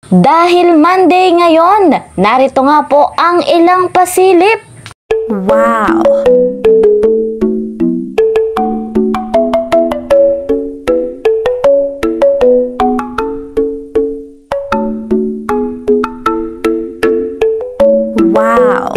Dahil Monday ngayon, narito nga po ang ilang pasilip. Wow! Wow!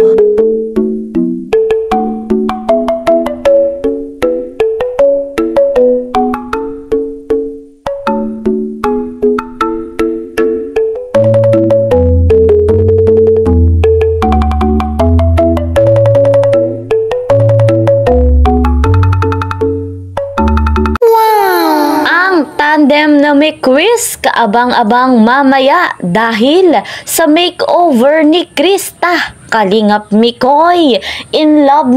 Tandem na may quiz kaabang-abang mamaya dahil sa makeover ni Krista. Kalingap Mikoy, in love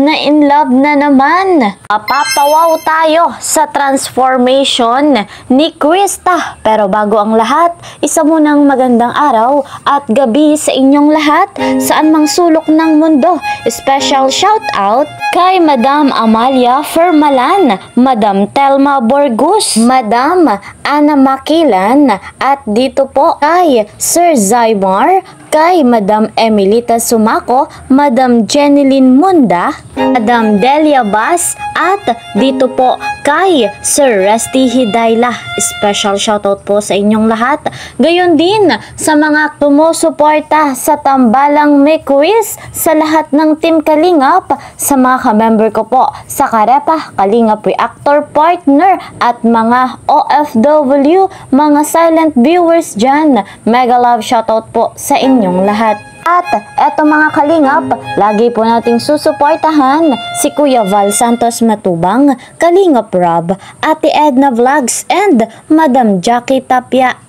na naman. Papawaw tayo sa transformation ni Krista. Pero bago ang lahat, isa munang magandang araw at gabi sa inyong lahat saan mang sulok ng mundo. Special shout out kay Madam Amalia Fermalan, Madam Telma Borgus, Madam Ana Makilan, at dito po kay Sir Zaymar, kay Madam Emilita Sumaco, Madam Jeneline Munda, Madam Delia Bas, at dito po kay Sir Resty Hidayla. Special shoutout po sa inyong lahat. Gayon din sa mga tumusuporta sa Tambalang May Quiz, sa lahat ng Team Kalingap, sa mga ka-member ko po sa Karepa, Kalingap Reactor Partner, at mga OFW, mga silent viewers dyan. Mega love shoutout po sa inyong lahat. At eto mga kalingap, lagi po nating susuportahan si Kuya Val Santos Matubang, Kalingap Rob, Ate Edna Vlogs, and Madam Jackie Tapia.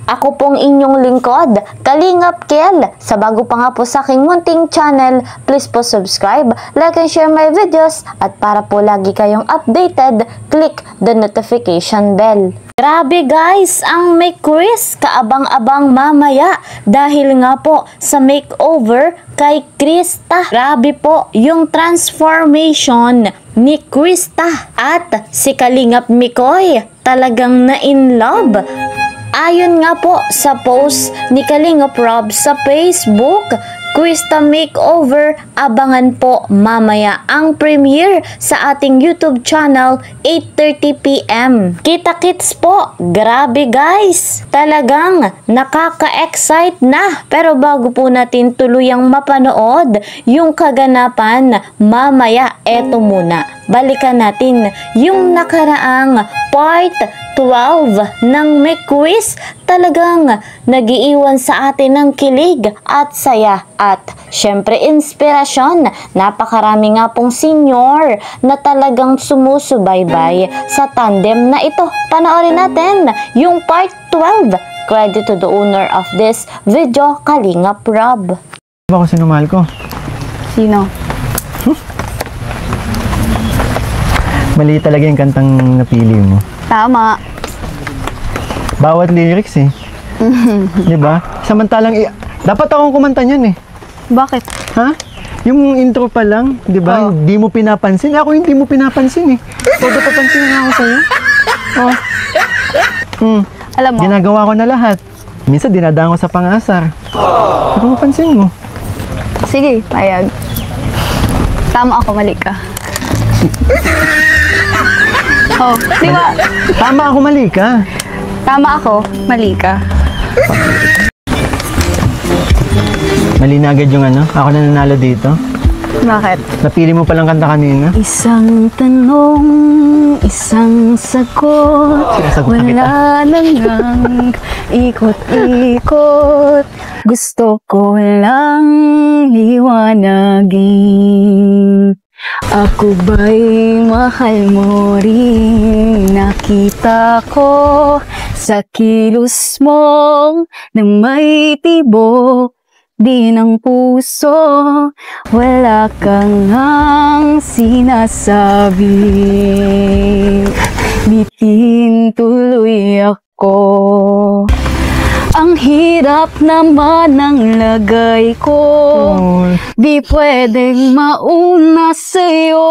Ako pong inyong lingkod, Kalingap Kel. Sa bago pa nga po sa aking munting channel, please po subscribe, like and share my videos, at para po lagi kayong updated, click the notification bell. Grabe guys, ang may quiz kaabang-abang mamaya dahil nga po sa makeover kay Krista. Grabe po yung transformation ni Krista at si Kalingap Mikoy talagang na-in love. Ayon nga po sa post ni Kalingap Rob sa Facebook, Krista Makeover, abangan po mamaya ang premiere sa ating YouTube channel 8:30 PM. Kita-kits po, grabe guys! Talagang nakaka-excite na. Pero bago po natin tuluyang mapanood yung kaganapan mamaya, eto muna. Balikan natin yung nakaraang part 12 ng May Quiz. Talagang nagiiwan sa atin ng kilig at saya at syempre inspirasyon. Napakarami nga pong senior na talagang sumusubaybay sa tandem na ito. Panoorin natin yung part 12. Credit to the owner of this video, Kalingap Rob. Ba ko sino mahal ko? Sino? Mali talaga yung kantang napili mo. Tama. Bawat lyrics eh. Di ba? Samantalang, dapat akong kumanta niyan eh. Bakit? Ha? Yung intro pa lang, di ba? Hindi mo pinapansin. Ako hindi mo pinapansin eh. So, papansin na ako sa'yo. Alam mo? Ginagawa ko na lahat. Minsan, dinadaan ko sa pangasar. Ano mapansin mo? Sige, payag. Tama ako, mali ka. Di ba? Tama ako, mali ka. Tama ako, mali ka. Mali na agad yung ano. Ako na nanalo dito. Bakit? Napili mo palang kanta kanina. Isang tanong, isang sagot. Wala nang ikot-ikot. Gusto ko lang liwanagin. Ako ba'y mahal mo rin? Nakita ko sa kilos mo na may tibok din ang puso. Wala kang ang sinasabi. Bitin tuloy ako. Ang hirap naman ng lagay ko. Di pwedeng mauna sa'yo.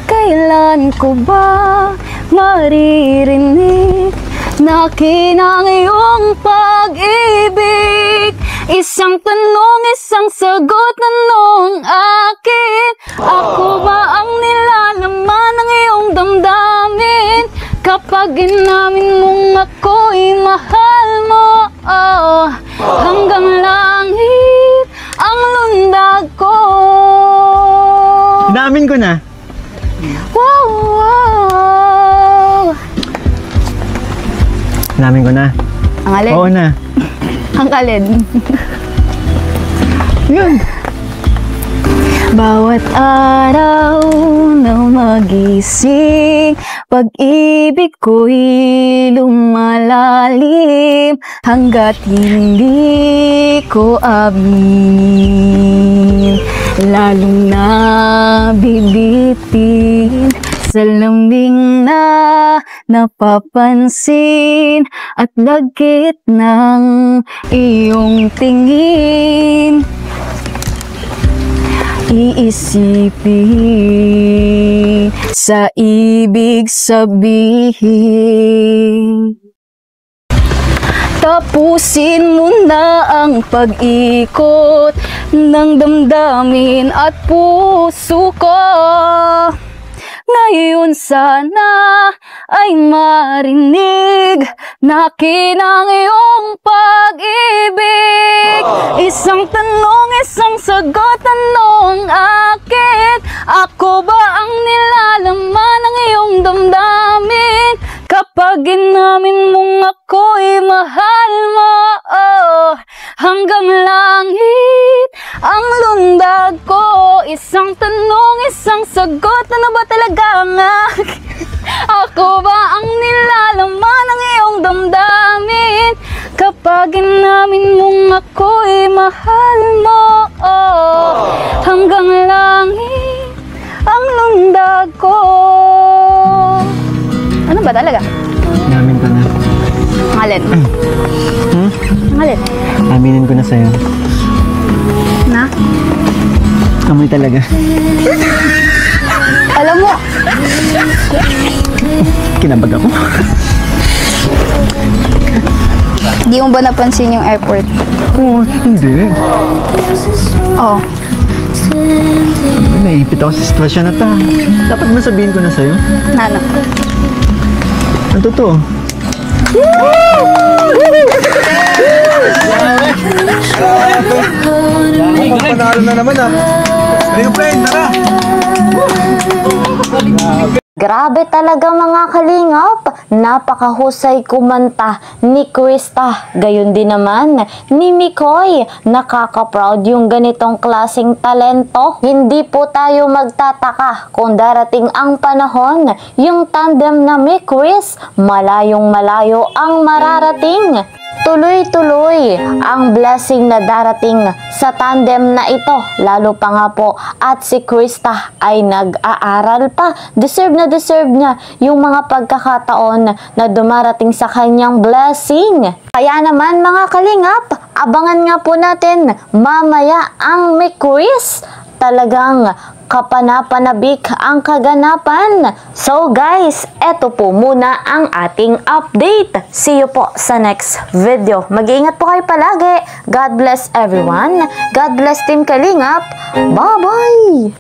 Kailan ko ba maririnig na kinang iyong pag Isang tanong, isang sagot, tanong akin. Ako ba ang nilalaman ng iyong damdamin? Kapag inamin mong ako'y mahal mo, hanggang langit ang lundag ko. Inamin ko na. Wow, wow. Inamin ko na. Ang alin? Oo na. Ang alin? Yun. Bawat araw na magising, pag-ibig ko'y lumalalim, hanggat hindi ko aminin, lalong nabibitin sa lambing na napapansin at lagkit ng iyong tingin. Iisipin sa ibig sabihin. Tapusin mo na ang pag-ikot ng damdamin at puso ko. Ngayon sana ay marinig na kinang iyong pag-ibig. Isang tanong, isang sagot, tanong akin. Ako ba ang nilalaman ng iyong damdamin? Kapag inamin mong ako'y mahal mo, hanggang langit ang lundag ko. Isang tanong, isang sagot, ano ba talaga ang akin? Ako ba ang nilalaman ng iyong damdamin? Kapag inamin mong ako'y mahal mo, hanggang langit ang lundag ko. Ano ba talaga? Inamin ko na. Ngalit. Ngalit. Aminin ko na sa'yo. Na? Amoy talaga. Alam mo, Kinabag ako. di mo ba napansin yung airport? Oo, hindi. Oo. Naipit ako sa sitwasyon na to. Dapat ba sabihin ko na sa'yo? Ano? Ang totoo. Panalo na naman ah. Ayun friend, tara! Grabe talaga mga kalingap, napakahusay kumanta ni Krista. Gayon din naman ni Mikoy, nakaka-proud yung ganitong klaseng talento. Hindi po tayo magtataka kung darating ang panahon, yung tandem na may Chris, malayong malayo ang mararating. Tuloy-tuloy ang blessing na darating sa tandem na ito, lalo pa nga po at si Krista ay nag-aaral pa. Deserve niya yung mga pagkakataon na dumarating sa kanyang blessing. Kaya naman mga kalingap, abangan nga po natin mamaya ang may Chris. Talagang kapanapanabik ang kaganapan. So guys, eto po muna ang ating update. See you po sa next video. Mag-iingat po kayo palagi. God bless everyone. God bless Team Kalingap. Bye-bye!